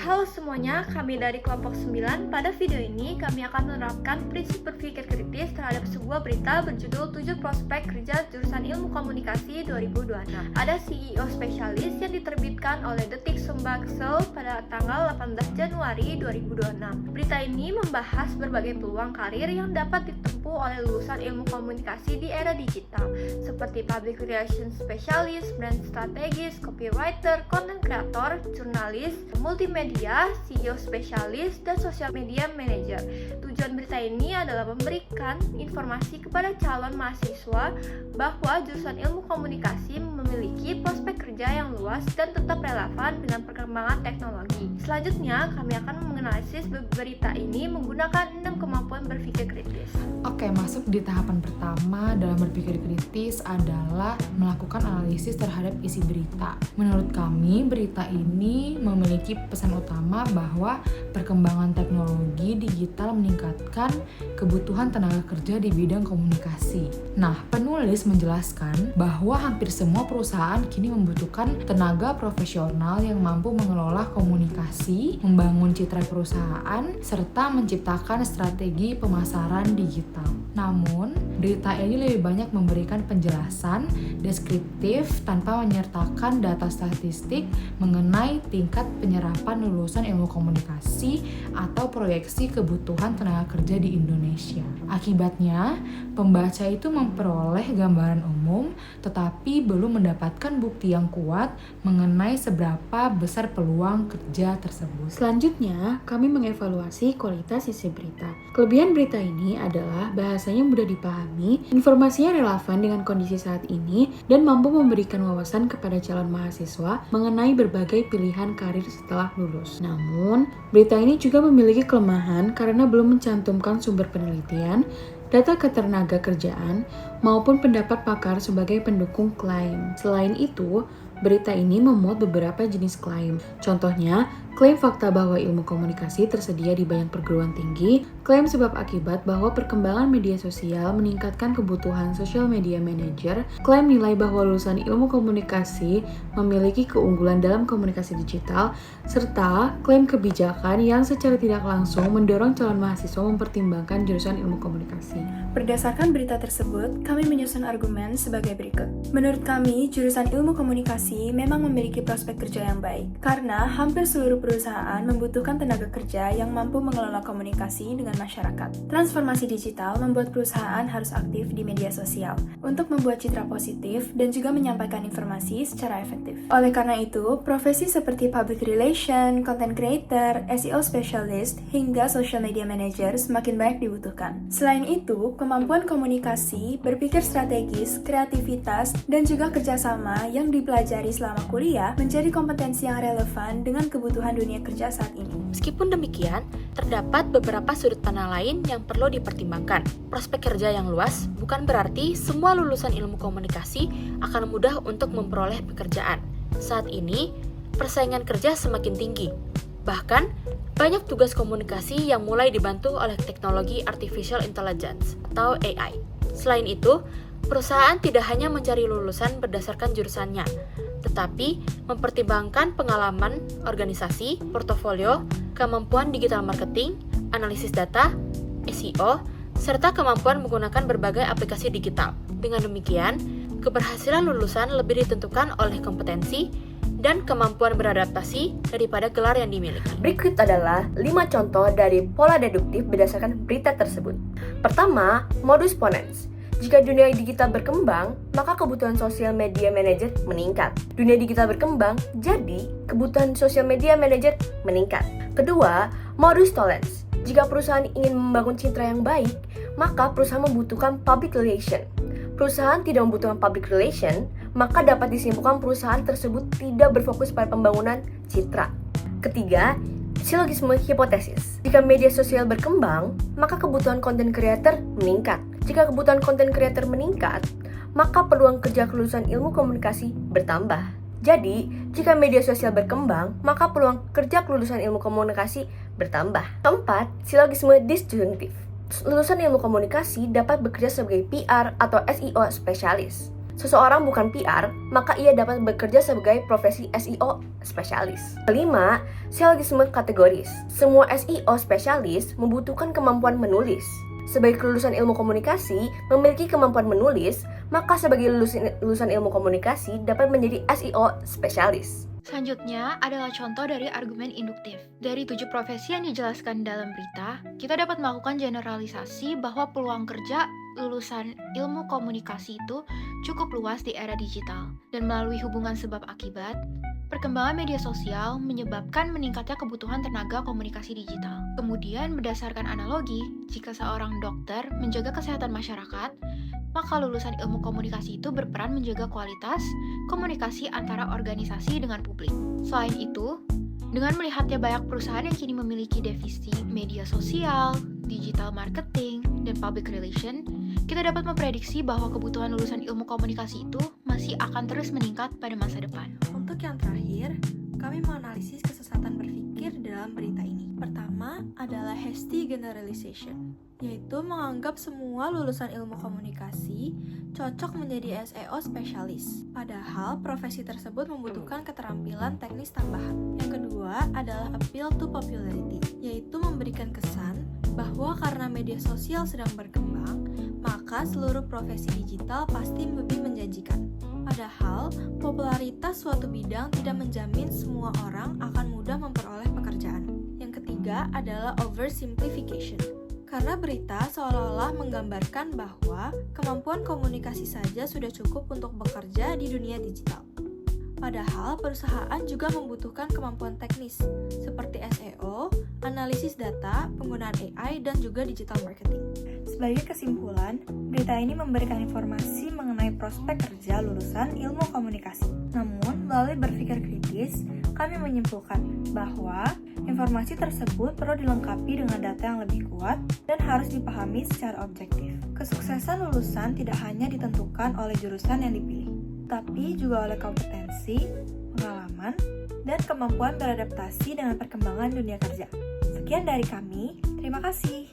Halo semuanya, kami dari kelompok 9. Pada video ini kami akan menerapkan prinsip berpikir kritis terhadap sebuah berita berjudul 7 prospek kerja jurusan Ilmu Komunikasi 2026. Ada CEO spesialis yang diterbitkan oleh Detik Sumbaksel pada tanggal 18 Januari 2026. Berita ini membahas berbagai peluang karir yang dapat ditempuh oleh lulusan ilmu komunikasi di era digital, seperti public relations specialist, brand strategis, copywriter, content creator, jurnalis, multimedia, CEO spesialis, dan social media manager. Tujuan berita ini adalah memberikan informasi kepada calon mahasiswa bahwa jurusan ilmu komunikasi memiliki prospek kerja yang luas dan tetap relevan dengan perkembangan teknologi. Selanjutnya, kami akan menganalisis berita ini menggunakan 6 kemampuan berpikir kritis. Oke, masuk di tahapan pertama dalam berpikir kritis adalah melakukan analisis terhadap isi berita. Menurut kami, berita ini memiliki pesan utama bahwa perkembangan teknologi digital meningkatkan kebutuhan tenaga kerja di bidang komunikasi. Nah, penulis menjelaskan bahwa hampir semua perusahaan kini membutuhkan tenaga profesional yang mampu mengelola komunikasi, membangun citra perusahaan, serta menciptakan strategi pemasaran digital. Namun, berita ini lebih banyak memberikan penjelasan deskriptif tanpa menyertakan data statistik mengenai tingkat penyerapan lulusan ilmu komunikasi atau proyeksi kebutuhan tenaga kerja di Indonesia. Akibatnya, pembaca itu memperoleh gambaran umum tetapi belum mendapatkan bukti yang kuat mengenai seberapa besar peluang kerja tersebut. Selanjutnya, kami mengevaluasi kualitas isi berita. Kelebihan berita ini adalah bahasanya mudah dipahami, informasinya relevan dengan kondisi saat ini, dan mampu memberikan wawasan kepada calon mahasiswa mengenai berbagai pilihan karir setelah lulus. Namun, berita ini juga memiliki kelemahan karena belum mencantumkan sumber penelitian, data ketenaga kerjaan, maupun pendapat pakar sebagai pendukung klaim. Selain itu, berita ini memuat beberapa jenis klaim. Contohnya, klaim fakta bahwa ilmu komunikasi tersedia di banyak perguruan tinggi, klaim sebab akibat bahwa perkembangan media sosial meningkatkan kebutuhan social media manager, klaim nilai bahwa lulusan ilmu komunikasi memiliki keunggulan dalam komunikasi digital, serta klaim kebijakan yang secara tidak langsung mendorong calon mahasiswa mempertimbangkan jurusan ilmu komunikasi. Berdasarkan berita tersebut, kami menyusun argumen sebagai berikut. Menurut kami, jurusan ilmu komunikasi memang memiliki prospek kerja yang baik, karena hampir seluruh perusahaan membutuhkan tenaga kerja yang mampu mengelola komunikasi dengan masyarakat. Transformasi digital membuat perusahaan harus aktif di media sosial untuk membuat citra positif dan juga menyampaikan informasi secara efektif. Oleh karena itu, profesi seperti public relation, content creator, SEO specialist, hingga social media manager semakin banyak dibutuhkan. Selain itu, kemampuan komunikasi, berpikir strategis, kreativitas, dan juga kerjasama yang dipelajari selama kuliah menjadi kompetensi yang relevan dengan kebutuhan dunia kerja saat ini. Meskipun demikian, terdapat beberapa sudut pandang lain yang perlu dipertimbangkan. Prospek kerja yang luas bukan berarti semua lulusan ilmu komunikasi akan mudah untuk memperoleh pekerjaan. Saat ini, persaingan kerja semakin tinggi. Bahkan, banyak tugas komunikasi yang mulai dibantu oleh teknologi artificial intelligence atau AI. Selain itu, perusahaan tidak hanya mencari lulusan berdasarkan jurusannya, tetapi mempertimbangkan pengalaman organisasi, portofolio, kemampuan digital marketing, analisis data, SEO, serta kemampuan menggunakan berbagai aplikasi digital. Dengan demikian, keberhasilan lulusan lebih ditentukan oleh kompetensi dan kemampuan beradaptasi daripada gelar yang dimiliki. Berikut adalah 5 contoh dari pola deduktif berdasarkan berita tersebut. Pertama, modus ponens. Jika dunia digital berkembang, maka kebutuhan social media manager meningkat. Dunia digital berkembang, jadi kebutuhan social media manager meningkat. Kedua, modus tollens. Jika perusahaan ingin membangun citra yang baik, maka perusahaan membutuhkan public relation. Perusahaan tidak membutuhkan public relation, maka dapat disimpulkan perusahaan tersebut tidak berfokus pada pembangunan citra. Ketiga, silogisme hipotesis. Jika media sosial berkembang, maka kebutuhan content creator meningkat. Jika kebutuhan content creator meningkat, maka peluang kerja kelulusan ilmu komunikasi bertambah. Jadi, jika media sosial berkembang, maka peluang kerja kelulusan ilmu komunikasi bertambah. Keempat, silogisme disjuntif. Lulusan ilmu komunikasi dapat bekerja sebagai PR atau SEO spesialis. seseorang bukan PR, maka ia dapat bekerja sebagai profesi SEO spesialis. Kelima, silogisme kategoris. Semua SEO spesialis membutuhkan kemampuan menulis. Sebagai lulusan ilmu komunikasi memiliki kemampuan menulis, maka sebagai lulusan ilmu komunikasi dapat menjadi SEO spesialis. Selanjutnya adalah contoh dari argumen induktif. Dari 7 profesi yang dijelaskan dalam berita, kita dapat melakukan generalisasi bahwa peluang kerja lulusan ilmu komunikasi itu cukup luas di era digital. Dan melalui hubungan sebab akibat, perkembangan media sosial menyebabkan meningkatnya kebutuhan tenaga komunikasi digital. Kemudian berdasarkan analogi, jika seorang dokter menjaga kesehatan masyarakat, maka lulusan ilmu komunikasi itu berperan menjaga kualitas komunikasi antara organisasi dengan publik. Selain itu, dengan melihatnya banyak perusahaan yang kini memiliki divisi media sosial, digital marketing, dan public relation, kita dapat memprediksi bahwa kebutuhan lulusan ilmu komunikasi itu masih akan terus meningkat pada masa depan. Untuk yang terakhir, kami menganalisis kesesatan berpikir dalam berita ini. Pertama adalah hasty generalization, yaitu menganggap semua lulusan ilmu komunikasi cocok menjadi SEO spesialis. Padahal profesi tersebut membutuhkan keterampilan teknis tambahan. Yang kedua adalah appeal to popularity, yaitu memberikan kesan bahwa karena media sosial sedang berkembang, maka seluruh profesi digital pasti lebih menjanjikan. Padahal, popularitas suatu bidang tidak menjamin semua orang akan mudah memperoleh pekerjaan. Yang ketiga adalah oversimplification. Karena berita seolah-olah menggambarkan bahwa kemampuan komunikasi saja sudah cukup untuk bekerja di dunia digital. Padahal, perusahaan juga membutuhkan kemampuan teknis, seperti SEO, analisis data, penggunaan AI, dan juga digital marketing. Sebagai kesimpulan, berita ini memberikan informasi mengenai prospek kerja lulusan ilmu komunikasi. Namun, melalui berpikir kritis, kami menyimpulkan bahwa informasi tersebut perlu dilengkapi dengan data yang lebih kuat dan harus dipahami secara objektif. Kesuksesan lulusan tidak hanya ditentukan oleh jurusan yang dipilih, tapi juga oleh kompetensi, pengalaman, dan kemampuan beradaptasi dengan perkembangan dunia kerja. Sekian dari kami, terima kasih.